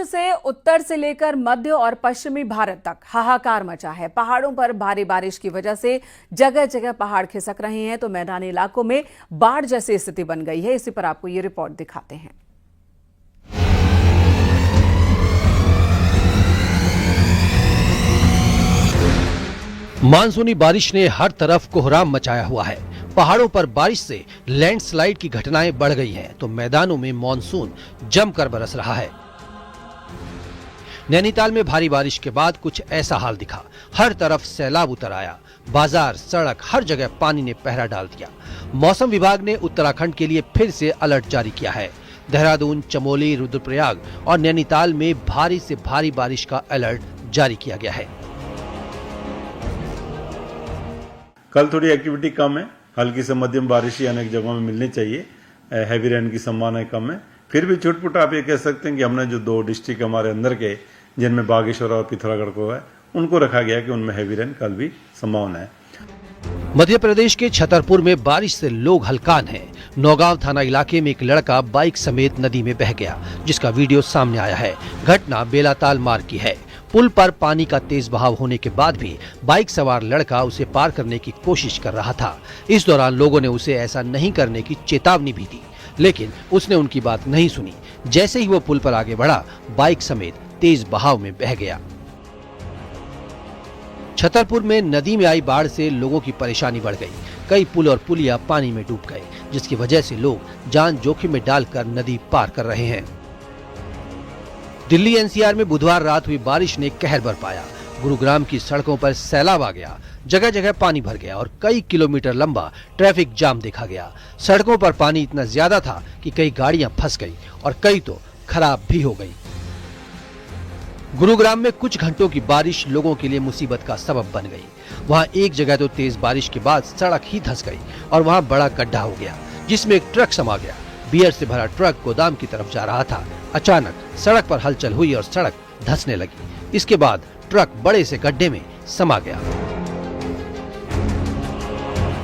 East से उत्तर से लेकर मध्य और पश्चिमी भारत तक हाहाकार मचा है। पहाड़ों पर भारी बारिश की वजह से जगह जगह पहाड़ खिसक रहे हैं तो मैदानी इलाकों में बाढ़ जैसी स्थिति बन गई है। इसी पर आपको ये रिपोर्ट दिखाते हैं। मानसूनी बारिश ने हर तरफ कोहराम मचाया हुआ है। पहाड़ों पर बारिश से लैंडस्लाइड की घटनाएं बढ़ गई हैं तो मैदानों में मानसून जमकर बरस रहा है। नैनीताल में भारी बारिश के बाद कुछ ऐसा हाल दिखा। हर तरफ सैलाब उतर आया। बाजार, सड़क, हर जगह पानी ने पहरा डाल दिया। मौसम विभाग ने उत्तराखंड के लिए फिर से अलर्ट जारी किया है। देहरादून, चमोली, रुद्रप्रयाग और नैनीताल में भारी से भारी बारिश का अलर्ट जारी किया गया है। कल थोड़ी एक्टिविटी कम है, हल्की से मध्यम बारिश ही अनेक जगहों में मिलनी चाहिए। हैवी रेन की संभावना कम है। फिर भी छुटपुट आप ये कह सकते हैं कि हमने जो 2 डिस्ट्रिक्ट हमारे अंदर के जिनमें बागेश्वर और पिथौरागढ़ को है उनको रखा गया कि उनमें हैवी रेन कल भी संभावना है। मध्य प्रदेश के छतरपुर में बारिश से लोग हलकान हैं। नौगांव थाना इलाके में एक लड़का बाइक समेत नदी में बह गया, जिसका वीडियो सामने आया है। घटना बेलाताल मार्ग की है। पुल पर पानी का तेज बहाव होने के बाद भी बाइक सवार लड़का उसे पार करने की कोशिश कर रहा था। इस दौरान लोगों ने उसे ऐसा नहीं करने की चेतावनी भी दी, लेकिन उसने उनकी बात नहीं सुनी। जैसे ही वो पुल पर आगे बढ़ा, बाइक समेत तेज बहाव में बह गया। छतरपुर में नदी में आई बाढ़ से लोगों की परेशानी बढ़ गई। कई पुल और पुलिया पानी में डूब गए, जिसकी वजह से लोग जान जोखिम में डालकर नदी पार कर रहे हैं। दिल्ली एनसीआर में बुधवार रात हुई बारिश ने कहर बरपाया। गुरुग्राम की सड़कों पर सैलाब आ गया। जगह जगह पानी भर गया और कई किलोमीटर लंबा ट्रैफिक जाम देखा गया। सड़कों पर पानी इतना ज्यादा था कि कई गाड़ियां फंस गई और कई तो खराब भी हो गई। गुरुग्राम में कुछ घंटों की बारिश लोगों के लिए मुसीबत का सबब बन गई। वहां एक जगह तो तेज बारिश के बाद सड़क ही धंस गई और वहां बड़ा गड्ढा हो गया, जिसमें एक ट्रक समा गया। बियर से भरा ट्रक गोदाम की तरफ जा रहा था। अचानक सड़क पर हलचल हुई और सड़क धंसने लगी। इसके बाद ट्रक बड़े से गड्ढे में समा गया।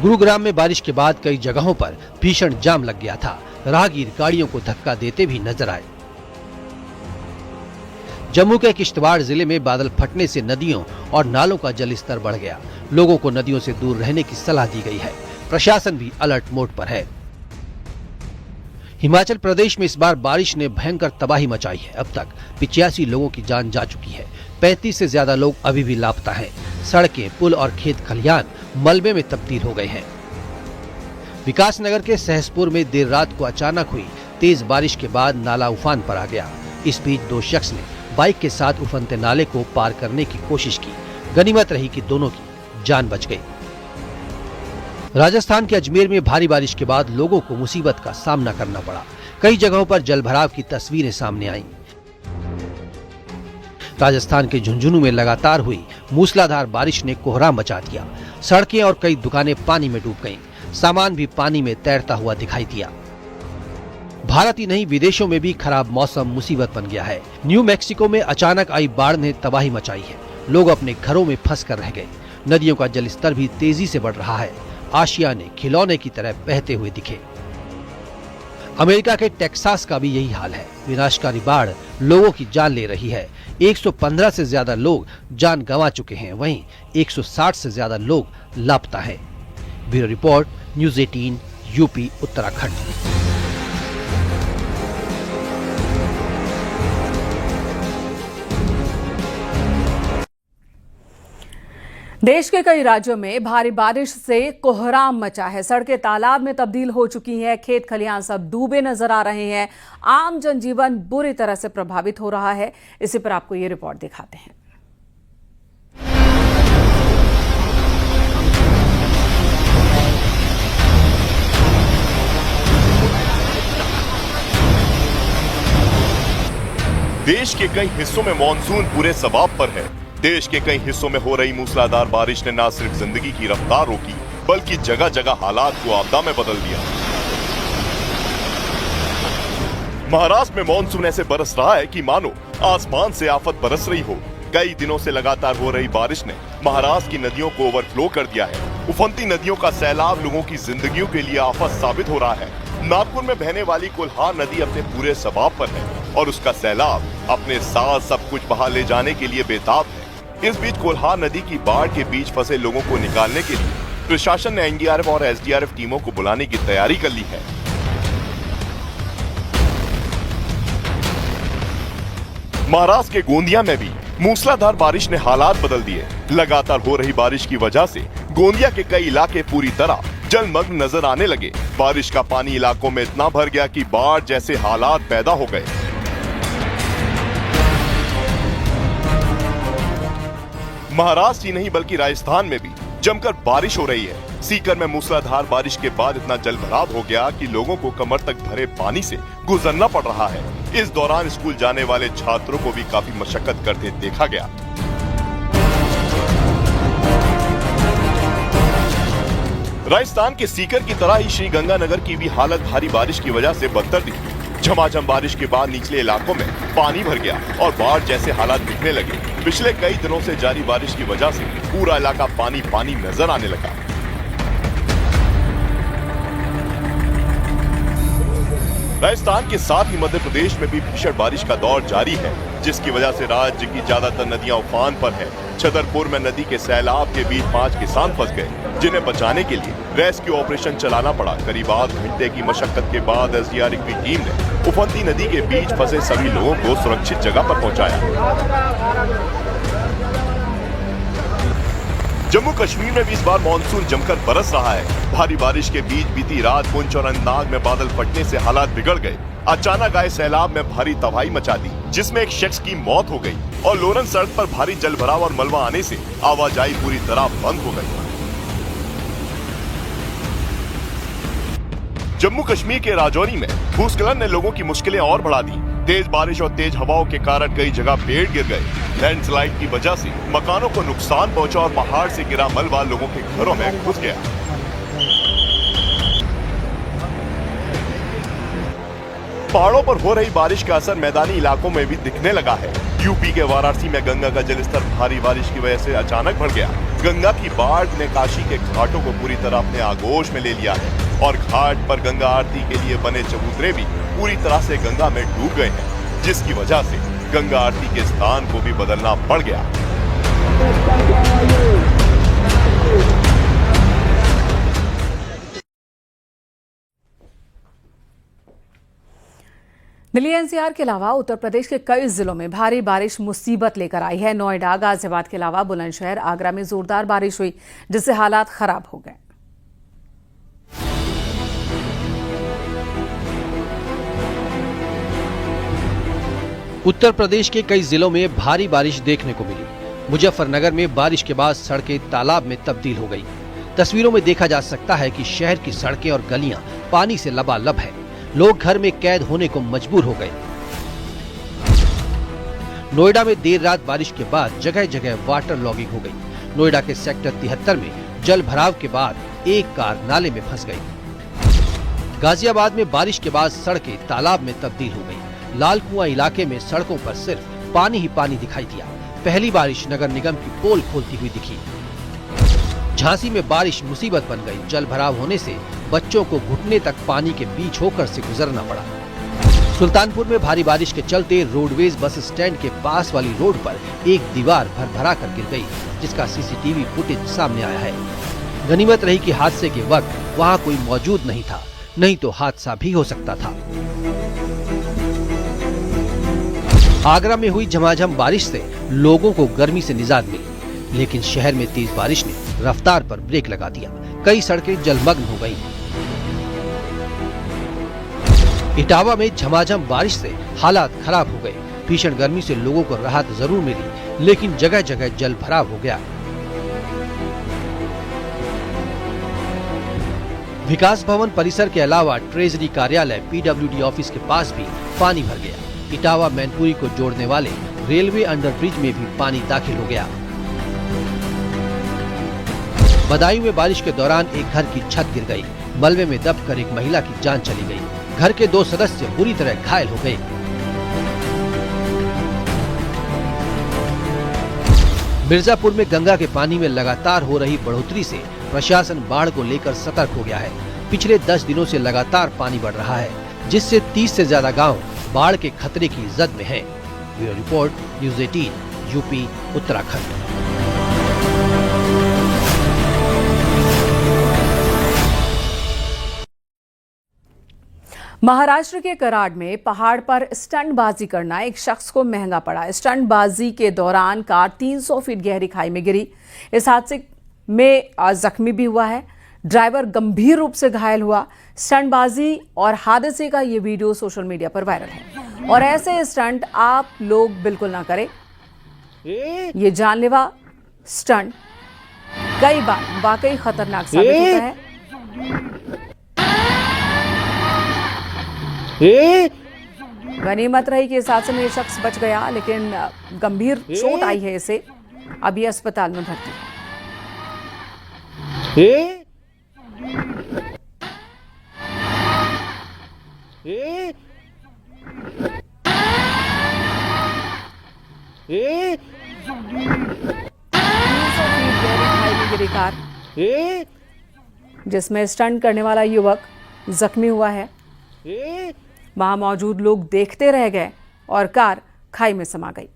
गुरुग्राम में बारिश के बाद कई जगहों पर भीषण जाम लग गया था। राहगीर गाड़ियों को धक्का देते भी नजर आए। जम्मू के किश्तवाड़ जिले में बादल फटने से नदियों और नालों का जलस्तर बढ़ गया। लोगों को नदियों से दूर रहने की सलाह दी गई है। प्रशासन भी अलर्ट मोड पर है। हिमाचल प्रदेश में इस बार बारिश ने भयंकर तबाही मचाई है। अब तक 85 लोगों की जान जा चुकी है। 35 से ज्यादा लोग अभी भी लापता हैं। सड़कें, पुल और खेत खलिहान मलबे में तब्दील हो गए हैं। विकासनगर के सहसपुर में देर रात को अचानक हुई तेज बारिश के बाद नाला उफान पर आ गया। इस बीच 2 शख्स ने बाइक के साथ उफनते नाले को पार करने की कोशिश की। गनीमत रही कि दोनों की जान बच गई। राजस्थान के अजमेर में भारी बारिश के बाद लोगों को मुसीबत का सामना करना पड़ा। कई जगहों पर जलभराव की तस्वीरें सामने आईं। राजस्थान के झुंझुनू में लगातार हुई मूसलाधार बारिश ने कोहराम मचा दिया। सड़कें और कई दुकानें पानी में डूब गईं। सामान भी पानी में तैरता हुआ दिखाई दिया। भारत ही नहीं, विदेशों में भी खराब मौसम मुसीबत बन गया है। न्यू मैक्सिको में अचानक आई बाढ़ ने तबाही मचाई है। लोग अपने घरों में फंस कर रह गए। नदियों का जलस्तर भी तेजी से बढ़ रहा है। आशियाने खिलौने की तरह बहते हुए दिखे। अमेरिका के टेक्सास का भी यही हाल है। विनाशकारी बाढ़ लोगों की जान ले रही है। 115 से ज्यादा लोग जान गंवा चुके हैं। वहीं 160 से ज्यादा लोग लापता हैं। Bureau report, news 18, UP, Uttarakhand. देश के कई राज्यों में भारी बारिश से कोहराम मचा है। सड़कें तालाब में तब्दील हो चुकी हैं। खेत खलिहान सब डूबे नजर आ रहे हैं। आम जनजीवन बुरी तरह से प्रभावित हो रहा है। इसी पर आपको ये रिपोर्ट दिखाते हैं। देश के कई हिस्सों में मॉनसून पूरे सबाब पर है। देश के कई हिस्सों में हो रही मूसलाधार बारिश ने न सिर्फ जिंदगी की रफ्तार रोकी, बल्कि जगह जगह हालात को आपदा में बदल दिया। महाराष्ट्र में मॉनसून ऐसे बरस रहा है कि मानो आसमान से आफत बरस रही हो। कई दिनों से लगातार हो रही बारिश ने महाराष्ट्र की नदियों को ओवरफ्लो कर दिया है। उफनती नदियों का सैलाब लोगों की जिंदगियों के लिए आफत साबित हो रहा है। नागपुर में बहने वाली कोल्हार नदी अपने पूरे सबाब पर है और उसका सैलाब अपने साथ सब कुछ बहा ले जाने के लिए बेताब है। इस बीच कोल्हार नदी की बाढ़ के बीच फंसे लोगों को निकालने के लिए प्रशासन ने एनडीआरएफ और एसडीआरएफ टीमों को बुलाने की तैयारी कर ली है। महाराष्ट्र के गोंदिया में भी मूसलाधार बारिश ने हालात बदल दिए। लगातार हो रही बारिश की वजह से गोंदिया के कई इलाके पूरी तरह जलमग्न नजर आने लगे। बारिश का पानी इलाकों में इतना भर गया कि बाढ़ जैसे हालात पैदा हो गए। महाराष्ट्र ही नहीं बल्कि राजस्थान में भी जमकर बारिश हो रही है। सीकर में मूसलाधार बारिश के बाद इतना जलभराव हो गया कि लोगों को कमर तक भरे पानी से गुजरना पड़ रहा है। इस दौरान स्कूल जाने वाले छात्रों को भी काफी मशक्कत करते देखा गया। राजस्थान के सीकर की तरह ही श्रीगंगानगर की भी हालत भारी बारिश की वजह से बदतर दिखी। झमाझम बारिश के बाद निचले इलाकों में पानी भर गया और बाढ़ जैसे हालात दिखने लगे। पिछले कई दिनों से जारी बारिश की वजह से पूरा इलाका पानी पानी नजर आने लगा। राजस्थान के साथ ही मध्य प्रदेश में भी भीषण बारिश का दौर जारी है, जिसकी वजह से राज्य की ज्यादातर नदियां उफान पर है। छतरपुर में नदी के सैलाब के बीच 5 किसान फंस गए, जिन्हें बचाने के लिए रेस्क्यू ऑपरेशन चलाना पड़ा। करीब 8 घंटे की मशक्कत के बाद एसडीआरएफ की टीम ने उफनती नदी के बीच फंसे सभी लोगों को सुरक्षित जगह पर पहुंचाया। जम्मू कश्मीर में भी इस बार मानसून जमकर बरस रहा है। भारी बारिश के बीच बीती रात पुंछ और अनंतनाग में बादल फटने से हालात बिगड़ गए। अचानक आए सैलाब में भारी तबाही मचा दी, जिसमें एक शख्स की मौत हो गई और लोरन सड़क पर भारी जलभराव और मलबा आने से आवाजाही पूरी तरह बंद हो गई। जम्मू कश्मीर के राजौरी में भूस्खलन ने लोगों की मुश्किलें और बढ़ा दी। तेज बारिश और तेज हवाओं के कारण कई जगह पेड़ गिर गए। लैंडस्लाइड की वजह से मकानों को नुकसान पहुंचा और पहाड़ से गिरा मलबा लोगों के घरों में घुस गया। पहाड़ों पर हो रही बारिश का असर मैदानी इलाकों में भी दिखने लगा है। यूपी के वाराणसी में गंगा का जलस्तर भारी बारिश की वजह से अचानक बढ़ गया। गंगा की बाढ़ ने काशी के घाटों को पूरी तरह अपने आगोश में ले लिया है और घाट पर गंगा आरती के लिए बने चबूतरे भी पूरी तरह से गंगा में डूब गए हैं, जिसकी वजह से गंगा आरती के स्थान को भी बदलना पड़ गया। दिल्ली एनसीआर के अलावा उत्तर प्रदेश के कई जिलों में भारी बारिश मुसीबत लेकर आई है। नोएडा, गाजियाबाद के अलावा बुलंदशहर, आगरा में जोरदार बारिश हुई, जिससे हालात खराब हो गए। उत्तर प्रदेश के कई जिलों में भारी बारिश देखने को मिली। मुजफ्फरनगर में बारिश के बाद सड़कें तालाब में तब्दील हो गई। तस्वीरों में देखा जा सकता है कि शहर की सड़कें और गलियां पानी से लबालब है। लोग घर में कैद होने को मजबूर हो गए। नोएडा में देर रात बारिश के बाद जगह जगह वाटर लॉगिंग हो गई। नोएडा के सेक्टर 73 में जल भराव के बाद एक कार नाले में फंस गई। गाजियाबाद में बारिश के बाद सड़कें तालाब में तब्दील हो गई। लाल कुआं इलाके में सड़कों पर सिर्फ पानी ही पानी दिखाई दिया। पहली बारिश नगर निगम की पोल खोलती हुई दिखी। झांसी में बारिश मुसीबत बन गई। जल भराव होने से बच्चों को घुटने तक पानी के बीच होकर से गुजरना पड़ा। सुल्तानपुर में भारी बारिश के चलते रोडवेज बस स्टैंड के पास वाली रोड पर एक दीवार भरभरा कर गिर गई, जिसका सीसीटीवी फुटेज सामने आया है। गनीमत रही कि हादसे के वक्त वहां कोई मौजूद नहीं था, नहीं तो हादसा भी हो सकता था। आगरा में हुई झमाझम बारिश से लोगों को गर्मी से निजात मिली, लेकिन शहर में तेज बारिश ने रफ्तार पर ब्रेक लगा दिया। कई सड़कें जलमग्न हो गईं। इटावा में झमाझम बारिश से हालात खराब हो गए। भीषण गर्मी से लोगों को राहत जरूर मिली, लेकिन जगह जगह जल भराव हो गया। विकास भवन परिसर के अलावा ट्रेजरी कार्यालय, पीडब्ल्यूडी ऑफिस के पास भी पानी भर गया। इटावा मैनपुरी को जोड़ने वाले रेलवे अंडरब्रिज में भी पानी दाखिल हो गया। बदायूं में बारिश के दौरान एक घर की छत गिर गई। मलबे में दबकर एक महिला की जान चली गई। घर के 2 सदस्य बुरी तरह घायल हो गए। मिर्जापुर में गंगा के पानी में लगातार हो रही बढ़ोतरी से प्रशासन बाढ़ को लेकर सतर्क हो गया है। पिछले 10 दिनों से लगातार पानी बढ़ रहा है, जिससे 30 से ज्यादा गांव बाढ़ के खतरे की जद में हैं। Bureau report, news 18, UP, Uttarakhand. Maharashtra के कराड में पहाड़ पर स्टंटबाजी करना एक शख्स को महंगा पड़ा। स्टंटबाजी के दौरान कार 300 फीट गहरी खाई में गिरी। इस हादसे में जख्मी भी हुआ है। ड्राइवर गंभीर रूप से घायल हुआ। स्टंटबाजी और हादसे का ये वीडियो सोशल मीडिया पर वायरल है और ऐसे स्टंट आप लोग बिल्कुल ना करें। ये जानलेवा स्टंट कई बार वाकई खतरनाक साबित होता है। गनीमत रही कि इस हादसे में ये शख्स बच गया, लेकिन गंभीर चोट आई है इसे। अभी अस्पताल में भर्ती है। गिरी कार जिसमें स्टंट करने वाला युवक जख्मी हुआ है। वहां मौजूद लोग देखते रह गए और कार खाई में समा गई।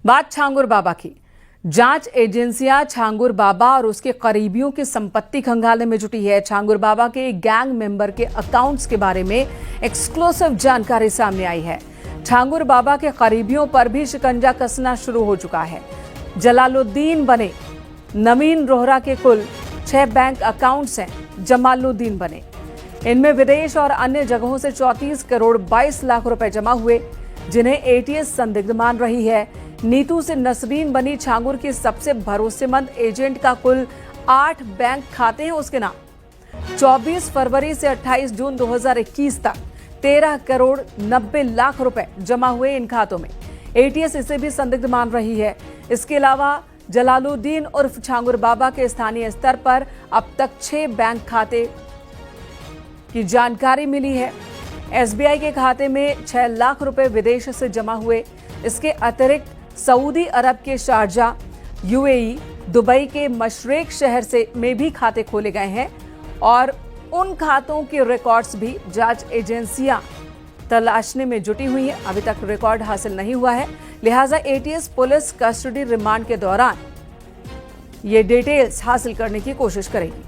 बात छांगुर बाबा की। जांच एजेंसियां छांगुर बाबा और उसके करीबियों की संपत्ति खंगालने में जुटी है। छांगुर बाबा के गैंग मेंबर के अकाउंट्स के बारे में एक्सक्लूसिव जानकारी सामने आई है। छांगुर बाबा के करीबियों पर भी शिकंजा कसना शुरू हो चुका है। जलालुद्दीन बने नवीन रोहरा के कुल 6 बैंक अकाउंट्स हैं। जमालुद्दीन बने, इनमें विदेश और अन्य जगहों से 34 करोड़ 22 लाख रुपए जमा हुए, जिन्हें एटीएस संदिग्ध मान रही है। नीतू से नसरीन बनी छांगुर की सबसे भरोसेमंद एजेंट का कुल 8 बैंक खाते हैं उसके नाम। 24 फरवरी से 28 जून 2021 तक 13 करोड़ 90 लाख रुपए जमा हुए इन खातों में। एटीएस इसे भी संदिग्ध मान रही है। इसके अलावा जलालुद्दीन उर्फ छांगुर बाबा के स्थानीय स्तर पर अब तक 6 बैंक खाते की जानकारी मिली है। एसबीआई के खाते में 6 लाख रुपए विदेश से जमा हुए। इसके अतिरिक्त सऊदी अरब के शारजा, यूएई, दुबई के मशरेक शहर से में भी खाते खोले गए हैं और उन खातों के रिकॉर्ड्स भी जांच एजेंसियां तलाशने में जुटी हुई हैं। अभी तक रिकॉर्ड हासिल नहीं हुआ है, लिहाजा एटीएस पुलिस कस्टडी रिमांड के दौरान ये डिटेल्स हासिल करने की कोशिश करेगी।